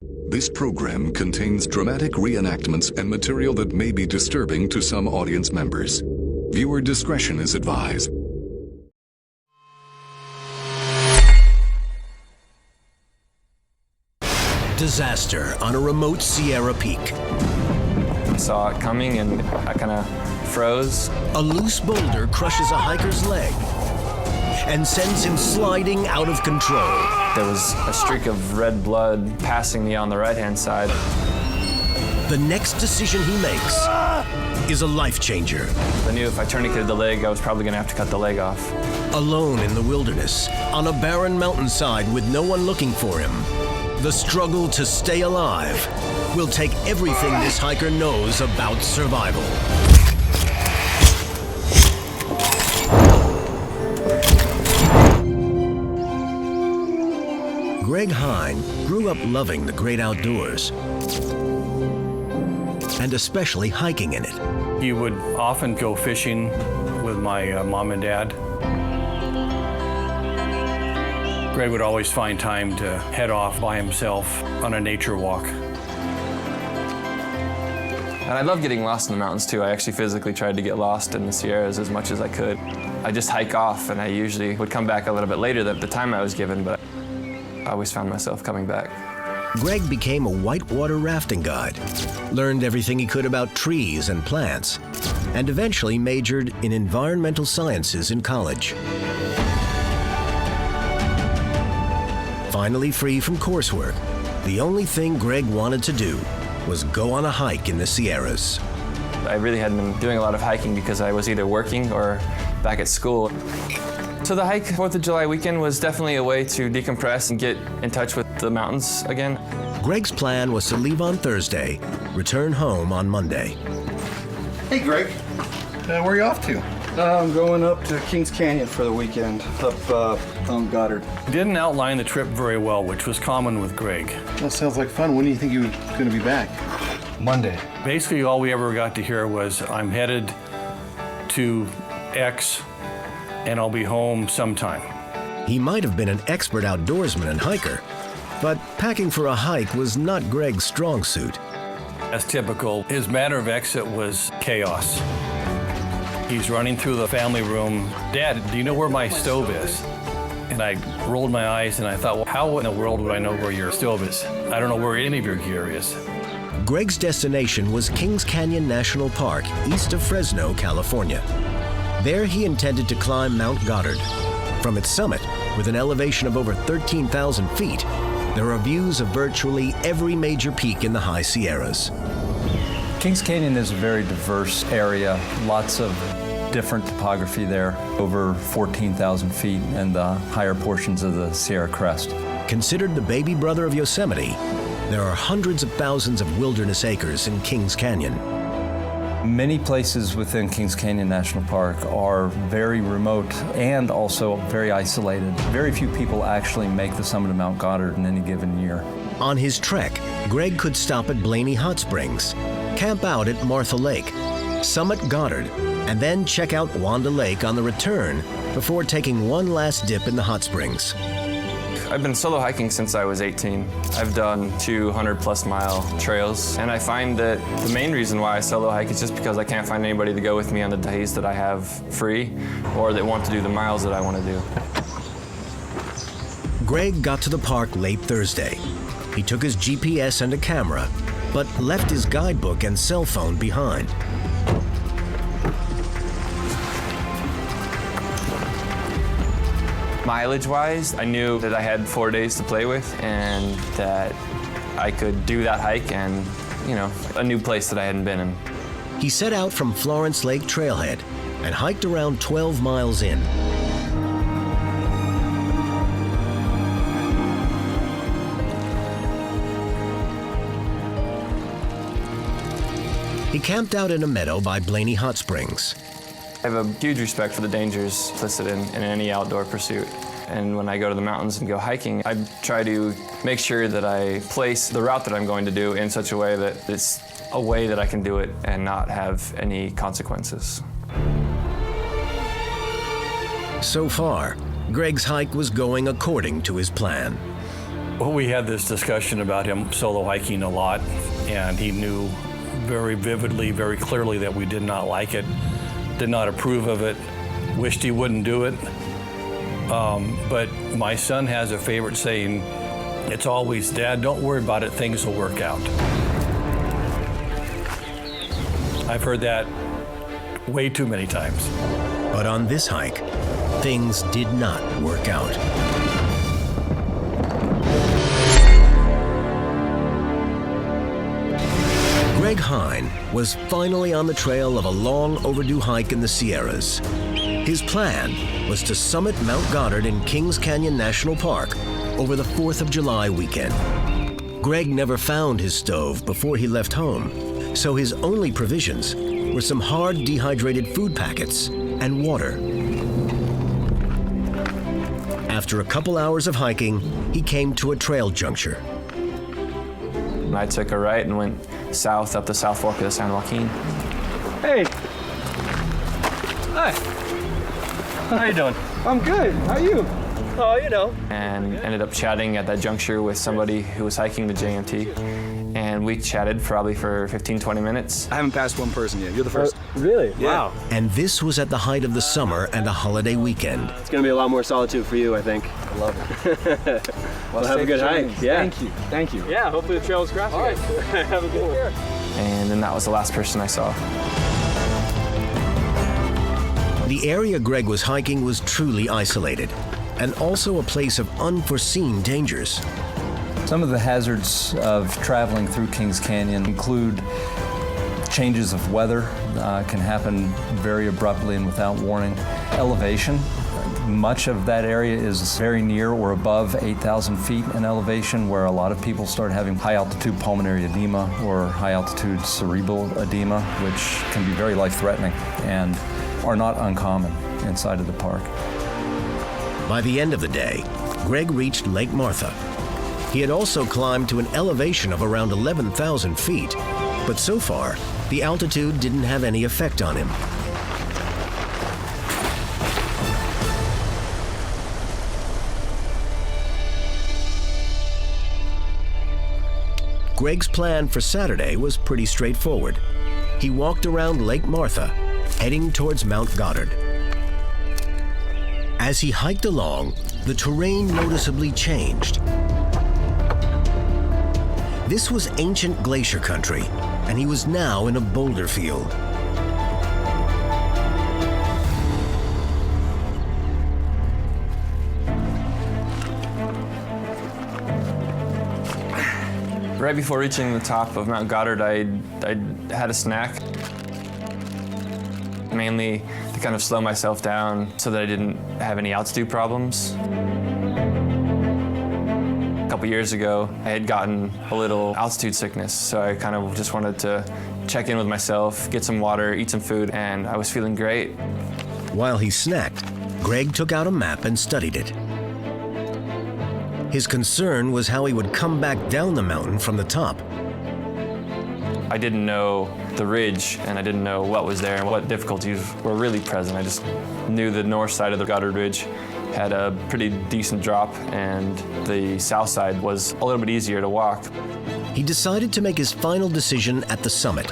This program contains dramatic reenactments and material that may be disturbing to some audience members. Viewer discretion is advised. Disaster on a remote Sierra peak. I saw it coming and I kind of froze. A loose boulder crushes a hiker's leg and sends him sliding out of control. There was a streak of red blood passing me on the right-hand side. The next decision he makes is a life changer. I knew if I tourniqueted the leg, I was probably going to have to cut the leg off. Alone in the wilderness, on a barren mountainside with no one looking for him, the struggle to stay alive will take everything this hiker knows about survival. Greg Hine grew up loving the great outdoors, and especially hiking in it. He would often go fishing with my mom and dad. Greg would always find time to head off by himself on a nature walk. And I love getting lost in the mountains too. I actually physically tried to get lost in the Sierras as much as I could. I just hike off and I usually would come back a little bit later than the time I was given, but I always found myself coming back. Greg became a whitewater rafting guide, learned everything he could about trees and plants, and eventually majored in environmental sciences in college. Finally free from coursework, the only thing Greg wanted to do was go on a hike in the Sierras. I really hadn't been doing a lot of hiking because I was either working or back at school. So the hike 4th of July weekend was definitely a way to decompress and get in touch with the mountains again. Greg's plan was to leave on Thursday, return home on Monday. Hey Greg, where are you off to? I'm going up to Kings Canyon for the weekend, up on Goddard. He didn't outline the trip very well, which was common with Greg. That sounds like fun. When do you think you're going to be back? Monday. Basically, all we ever got to hear was, I'm headed to X, and I'll be home sometime. He might have been an expert outdoorsman and hiker, but packing for a hike was not Greg's strong suit. As typical, his manner of exit was chaos. He's running through the family room. Dad, do you know where my stove is? And I rolled my eyes and I thought, well, how in the world would I know where your stove is? I don't know where any of your gear is. Greg's destination was Kings Canyon National Park, east of Fresno, California. There he intended to climb Mount Goddard. From its summit, with an elevation of over 13,000 feet, there are views of virtually every major peak in the high Sierras. Kings Canyon is a very diverse area, lots of different topography there, over 14,000 feet and the higher portions of the Sierra Crest. Considered the baby brother of Yosemite, there are hundreds of thousands of wilderness acres in Kings Canyon. Many places within Kings Canyon National Park are very remote and also very isolated. Very few people actually make the summit of Mount Goddard in any given year. On his trek, Greg could stop at Blaney Hot Springs, camp out at Martha Lake, summit Goddard, and then check out Wanda Lake on the return before taking one last dip in the hot springs. I've been solo hiking since I was 18. I've done 200+ mile trails, and I find that the main reason why I solo hike is just because I can't find anybody to go with me on the days that I have free or that want to do the miles that I want to do. Greg got to the park late Thursday. He took his GPS and a camera, but left his guidebook and cell phone behind. Mileage-wise, I knew that I had 4 days to play with and that I could do that hike and, you know, a new place that I hadn't been in. He set out from Florence Lake Trailhead and hiked around 12 miles in. He camped out in a meadow by Blaney Hot Springs. I have a huge respect for the dangers implicit in any outdoor pursuit. And when I go to the mountains and go hiking, I try to make sure that I place the route that I'm going to do in such a way that it's a way that I can do it and not have any consequences. So far, Greg's hike was going according to his plan. Well, we had this discussion about him solo hiking a lot, and he knew very vividly, very clearly that we did not like it, did not approve of it, wished he wouldn't do it. But my son has a favorite saying. It's always, "Dad, don't worry about it, things will work out." I've heard that way too many times. But on this hike, things did not work out. Greg Hine was finally on the trail of a long overdue hike in the Sierras. His plan was to summit Mount Goddard in Kings Canyon National Park over the 4th of July weekend. Greg never found his stove before he left home, so his only provisions were some hard dehydrated food packets and water. After a couple hours of hiking, he came to a trail juncture. I took a right and went south up the South Fork of the San Joaquin. Hey. Hi. How you doing? I'm good. How are you? Oh, you know. And ended up chatting at that juncture with somebody who was hiking the JMT. And we chatted probably for 15, 20 minutes. I haven't passed one person yet. You're the first. Really? Yeah. Wow. And this was at the height of the summer and a holiday weekend. It's going to be a lot more solitude for you, I think. I love it. Well, have a good hike. Yeah. Thank you. Thank you. Yeah, hopefully the trail is crossed. All right. Have a good one. And then that was the last person I saw. The area Greg was hiking was truly isolated, and also a place of unforeseen dangers. Some of the hazards of traveling through Kings Canyon include changes of weather, can happen very abruptly and without warning. Elevation. Much of that area is very near or above 8,000 feet in elevation, where a lot of people start having high-altitude pulmonary edema or high-altitude cerebral edema, which can be very life-threatening and are not uncommon inside of the park. By the end of the day, Greg reached Lake Martha. He had also climbed to an elevation of around 11,000 feet, but so far, the altitude didn't have any effect on him. Greg's plan for Saturday was pretty straightforward. He walked around Lake Martha, heading towards Mount Goddard. As he hiked along, the terrain noticeably changed. This was ancient glacier country, and he was now in a boulder field. Right before reaching the top of Mount Goddard, I had a snack, mainly to kind of slow myself down so that I didn't have any altitude problems. A couple years ago, I had gotten a little altitude sickness, so I kind of just wanted to check in with myself, get some water, eat some food, and I was feeling great. While he snacked, Greg took out a map and studied it. His concern was how he would come back down the mountain from the top. I didn't know the ridge, and I didn't know what was there and what difficulties were really present. I just knew the north side of the Goddard Ridge had a pretty decent drop, and the south side was a little bit easier to walk. He decided to make his final decision at the summit,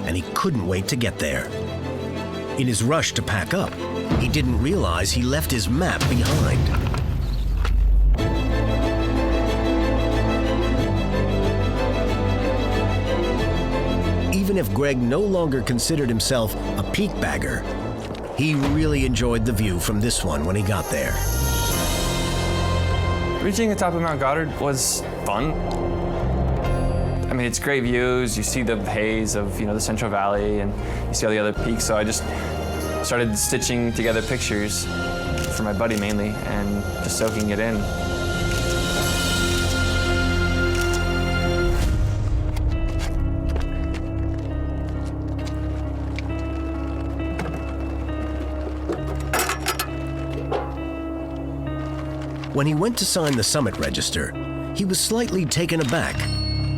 and he couldn't wait to get there. In his rush to pack up, he didn't realize he left his map behind. Even if Greg no longer considered himself a peak bagger, he really enjoyed the view from this one when he got there. Reaching the top of Mount Goddard was fun. I mean, it's great views. You see the haze of, the Central Valley, and you see all the other peaks. So I just started stitching together pictures for my buddy mainly, and just soaking it in. When he went to sign the summit register, he was slightly taken aback.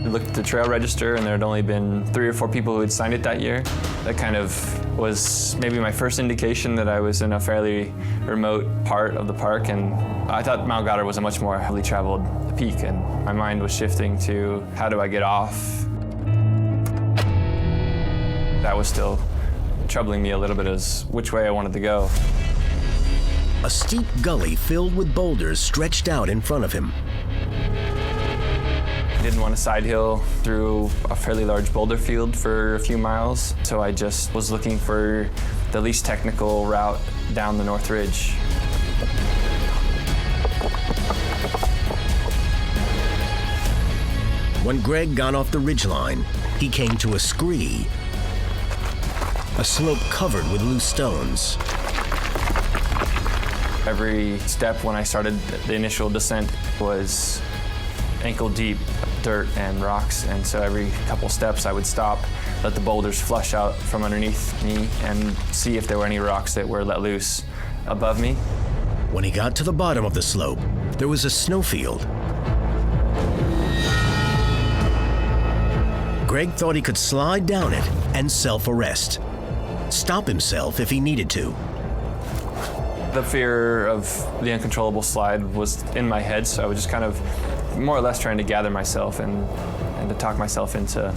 I looked at the trail register and there had only been 3 or 4 people who had signed it that year. That kind of was maybe my first indication that I was in a fairly remote part of the park, and I thought Mount Goddard was a much more heavily traveled peak, and my mind was shifting to how do I get off? That was still troubling me a little bit as which way I wanted to go. A steep gully filled with boulders stretched out in front of him. I didn't want to side hill through a fairly large boulder field for a few miles, so I just was looking for the least technical route down the North Ridge. When Greg got off the ridgeline, he came to a scree, a slope covered with loose stones. Every step when I started the initial descent was ankle-deep dirt and rocks, and so every couple steps I would stop, let the boulders flush out from underneath me, and see if there were any rocks that were let loose above me. When he got to the bottom of the slope, there was a snowfield. Greg thought he could slide down it and self-arrest, stop himself if he needed to. The fear of the uncontrollable slide was in my head, so I was just kind of more or less trying to gather myself and to talk myself into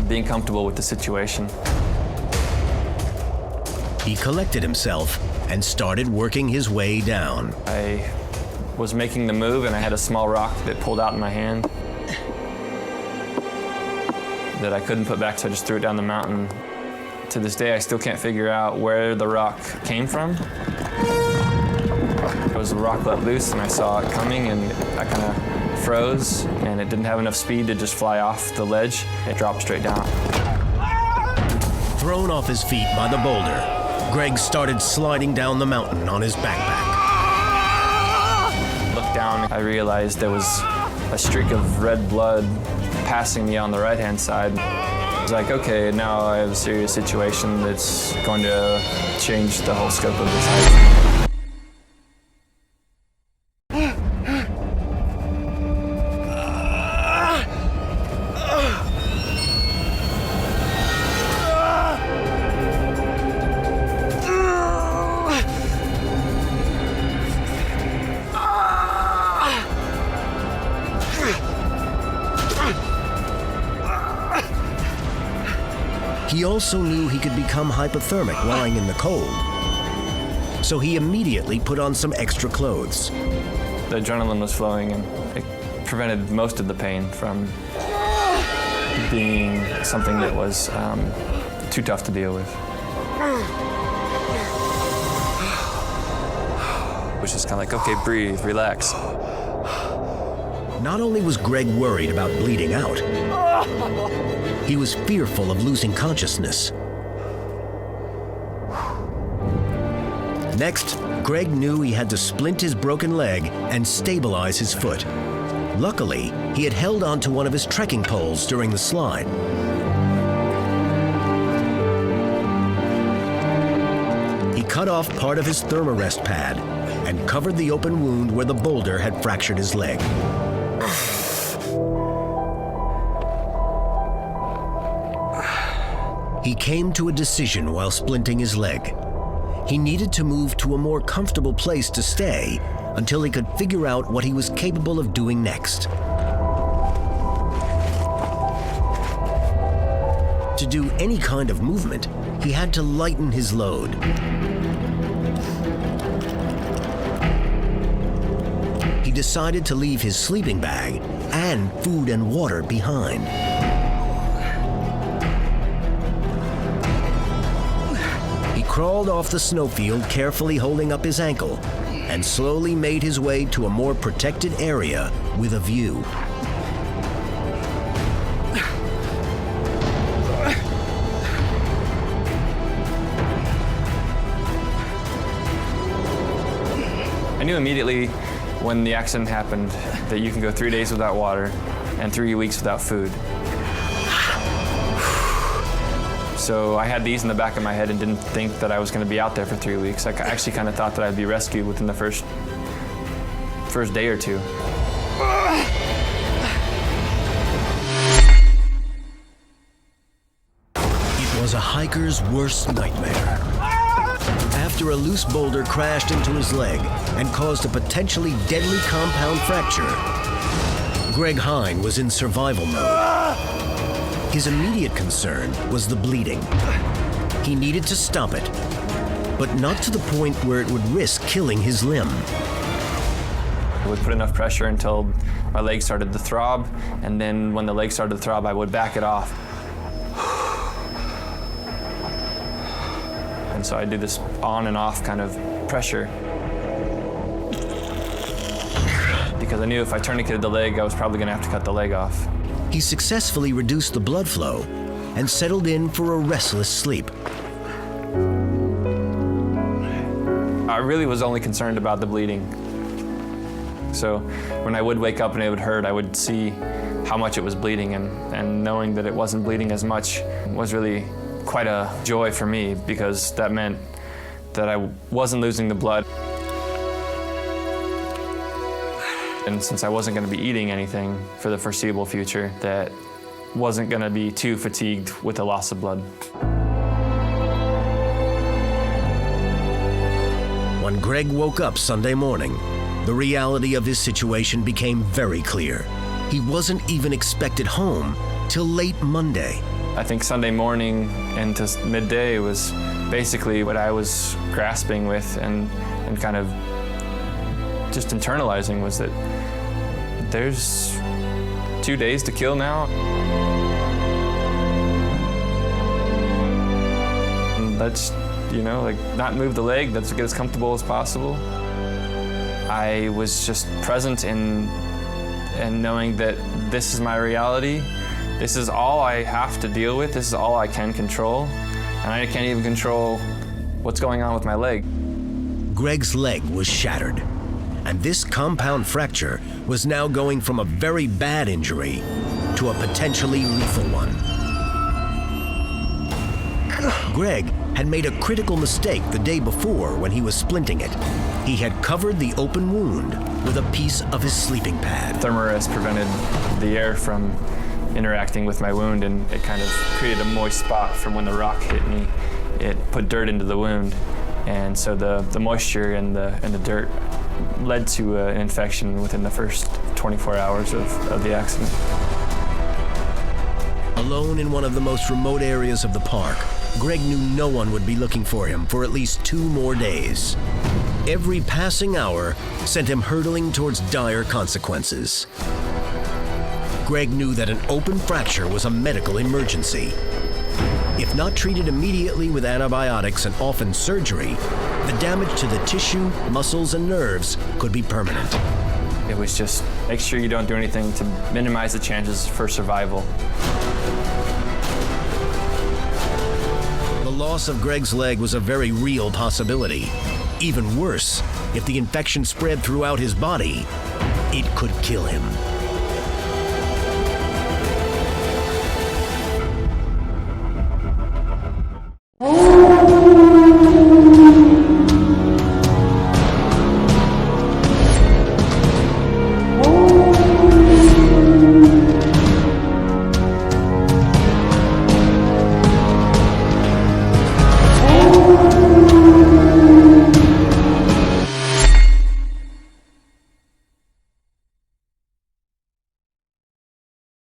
being comfortable with the situation. He collected himself and started working his way down. I was making the move and I had a small rock that pulled out in my hand that I couldn't put back, so I just threw it down the mountain. To this day, I still can't figure out where the rock came from. It was a rock let loose and I saw it coming and I kind of froze and it didn't have enough speed to just fly off the ledge. It dropped straight down. Thrown off his feet by the boulder, Greg started sliding down the mountain on his backpack. Looked down, I realized there was a streak of red blood passing me on the right-hand side. I was like, okay, now I have a serious situation that's going to change the whole scope of this hike. He also knew he could become hypothermic lying in the cold, so he immediately put on some extra clothes. The adrenaline was flowing and it prevented most of the pain from being something that was too tough to deal with. It was just kind of like, okay, breathe, relax. Not only was Greg worried about bleeding out, he was fearful of losing consciousness. Next, Greg knew he had to splint his broken leg and stabilize his foot. Luckily, he had held onto one of his trekking poles during the slide. He cut off part of his Thermarest pad and covered the open wound where the boulder had fractured his leg. He came to a decision while splinting his leg. He needed to move to a more comfortable place to stay until he could figure out what he was capable of doing next. To do any kind of movement, he had to lighten his load. He decided to leave his sleeping bag and food and water behind. He crawled off the snowfield, carefully holding up his ankle, and slowly made his way to a more protected area with a view. I knew immediately when the accident happened that you can go 3 days without water and 3 weeks without food. So I had these in the back of my head and didn't think that I was going to be out there for 3 weeks. I actually kind of thought that I'd be rescued within the first day or two. was a hiker's worst nightmare. After a loose boulder crashed into his leg and caused a potentially deadly compound fracture, Greg Hine was in survival mode. His immediate concern was the bleeding. He needed to stop it, but not to the point where it would risk killing his limb. I would put enough pressure until my leg started to throb, and then when the leg started to throb, I would back it off. And so I do this on and off kind of pressure. Because I knew if I tourniqueted the leg, I was probably gonna have to cut the leg off. He successfully reduced the blood flow and settled in for a restless sleep. I really was only concerned about the bleeding. So when I would wake up and it would hurt, I would see how much it was bleeding, and knowing that it wasn't bleeding as much was really quite a joy for me, because that meant that I wasn't losing the blood. And since I wasn't going to be eating anything for the foreseeable future, that wasn't going to be too fatigued with the loss of blood. When Greg woke up Sunday morning, the reality of his situation became very clear. He wasn't even expected home till late Monday. I think Sunday morning into midday was basically what I was grasping with and kind of just internalizing, was that there's 2 days to kill now. And let's, not move the leg, let's get as comfortable as possible. I was just present in knowing that this is my reality. This is all I have to deal with. This is all I can control. And I can't even control what's going on with my leg. Greg's leg was shattered, and this compound fracture was now going from a very bad injury to a potentially lethal one. Greg had made a critical mistake the day before when he was splinting it. He had covered the open wound with a piece of his sleeping pad. Thermarest prevented the air from interacting with my wound, and it kind of created a moist spot from when the rock hit me. It put dirt into the wound, and so the moisture and the dirt led to an infection within the first 24 hours of the accident. Alone in one of the most remote areas of the park, Greg knew no one would be looking for him for at least 2 more days. Every passing hour sent him hurtling towards dire consequences. Greg knew that an open fracture was a medical emergency. If not treated immediately with antibiotics and often surgery, the damage to the tissue, muscles, and nerves could be permanent. It was just make sure you don't do anything to minimize the chances for survival. The loss of Greg's leg was a very real possibility. Even worse, if the infection spread throughout his body, it could kill him.